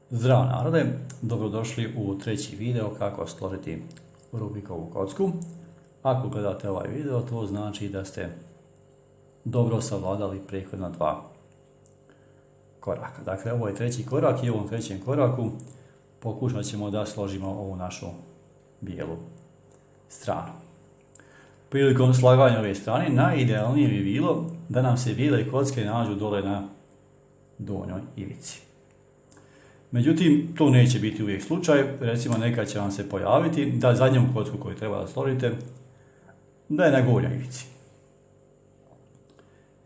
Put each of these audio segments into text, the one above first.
Zdravo narode, dobrodošli u treći video kako složiti Rubikovu kocku. Ako gledate ovaj video, to znači da ste dobro savladali prethodna dva koraka. Dakle, ovo je treći korak i u ovom trećem koraku pokušat ćemo da složimo ovu našu bijelu stranu. Prilikom slaganja ove strane najidealnije bi bilo da nam se bijele kocke nađu dole na donjoj ivici. Međutim, to neće biti uvijek slučaj. Recimo, nekad će vam se pojaviti da zadnju kocku koju treba da složite da je na gornjoj ivici.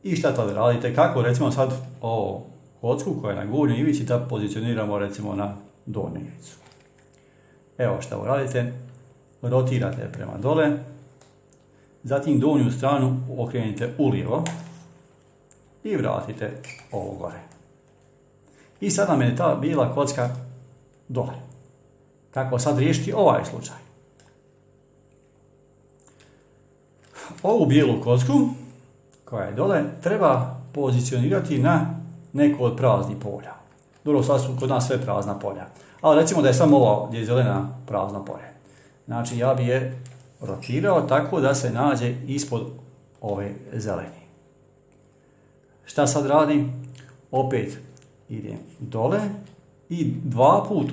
I šta tad radite? Kako recimo sad ovu kocku koja je na gornjoj ivici da pozicioniramo recimo na donju ivicu? Evo šta uradite. Rotirate prema dole. Zatim donju stranu okrenite ulijevo i vratite ovo gore. I sad nam je ta bijela kocka dole. Kako sad riješiti ovaj slučaj? Ovu bijelu kocku koja je dole treba pozicionirati na neko od praznih polja. Dobro, sad su kod nas sve prazna polja. Ali recimo da je samo ova gdje je zelena prazno polje. Znači ja bi je rotirao tako da se nađe ispod ove zeleni. Šta sad radim? Opet idem dole i dva put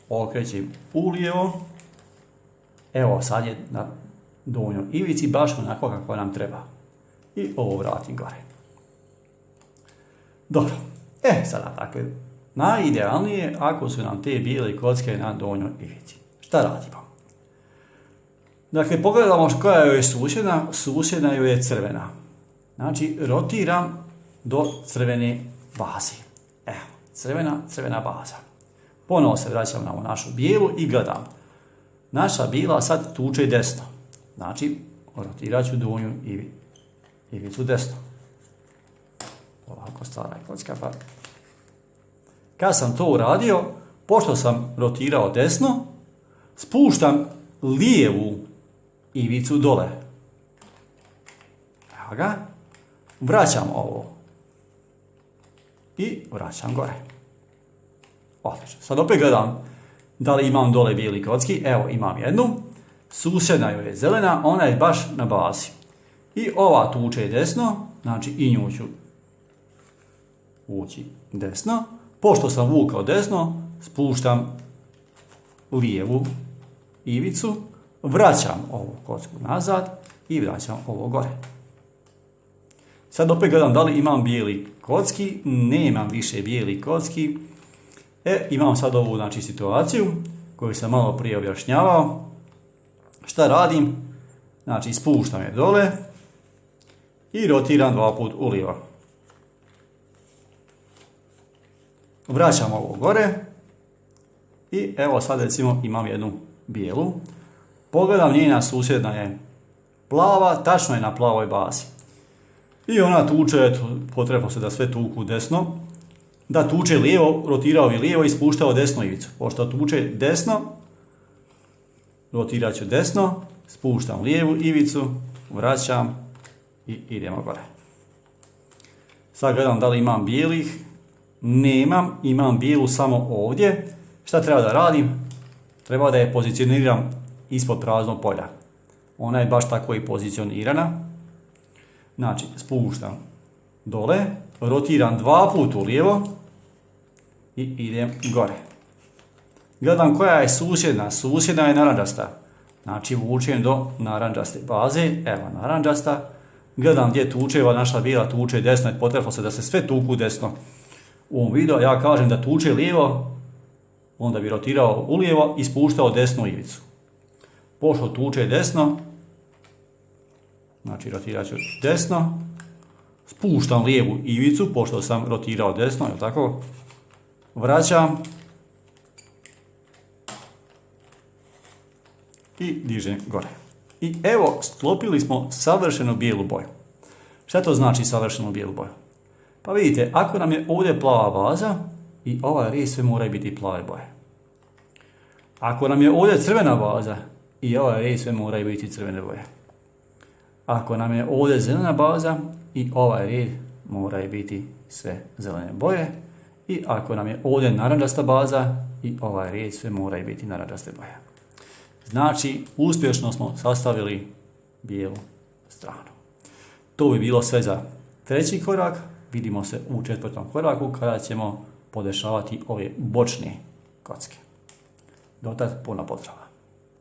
okrećem ulijevo. Evo sad je na donjoj ivici baš onako kako nam treba. I ovo vratim gore. Dobro. Sada dakle, najidealnije ako su nam te bijele kocke na donjoj ivici. Šta radimo? Dakle, pogledamo koja joj je susjedna. Susjedna joj je crvena. Znači, rotiram do crvene baze. Evo, crvena baza. Ponovo se vraćam na ovu našu bijelu i gledam. Naša bijela sad tuče desno. Znači, rotirat ću donju ivicu desno. Ovako stvara kocka. Pa. Kad sam to uradio, pošto sam rotirao desno, spuštam lijevu ivicu dole. Evo ga. Vraćam ovo. I vraćam gore. Odlično. Sad opet gledam da li imam dole bijeli kocki. Evo, imam jednu. Susjedna joj je zelena, ona je baš na bazi. I ova tuče desno, znači i nju ću vući desno. Pošto sam vukao desno, spuštam lijevu ivicu, vraćam ovu kocku nazad i vraćam ovo gore. Sad opet gledam da li imam bijeli kocki, nemam više bijeli kocki. Imam sad ovu situaciju koju sam malo prije objašnjavao. Šta radim? Znači spuštam je dole i rotiram dva put ulijevo. Vraćam ovo gore i evo sad recimo imam jednu bijelu. Pogledam, njena susjedna je plava, tačno je na plavoj bazi. I ona tuče, potrebno se da sve tuku desno, da tuče lijevo, rotirao bi lijevo i spuštao desnu ivicu. Pošto tuče desno, rotirat ću desno, spuštam lijevu ivicu, vraćam i idemo gore. Sad gledam da li imam bijelih, nemam, imam bijelu samo ovdje. Šta treba da radim? Treba da je pozicioniram ispod praznog polja. Ona je baš tako i pozicionirana. Znači, spuštam dole, rotiram dva puta ulijevo i idem gore. Gledam koja je susjedna. Susjedna je narančasta. Znači, vučem do narančaste baze. Evo, narančasta. Gledam gdje tuče, naša bijela tuče desno. Potrebno se da se sve tuku desno. U ovom videu ja kažem da tuče lijevo, onda bi rotirao ulijevo i spuštao desnu ivicu. Pošto tuče desno, znači rotirat ću desno, spuštam lijevu ivicu, pošto sam rotirao desno, je tako? Vraćam i dižem gore. I evo, sklopili smo savršenu bijelu boju. Šta to znači savršenu bijelu boju? Pa vidite, ako nam je ovdje plava baza i ovaj rez sve mora biti plave boje. Ako nam je ovdje crvena baza i ovaj rez sve mora biti crvene boje. Ako nam je ovdje zelena baza i ovaj red mora biti sve zelene boje. I ako nam je ovdje narančasta baza, i ovaj red sve mora biti narančaste boje. Znači, uspješno smo sastavili bijelu stranu. To bi bilo sve za treći korak. Vidimo se u četvrtom koraku kada ćemo podešavati ove bočne kocke. Do tad puno pozdrava.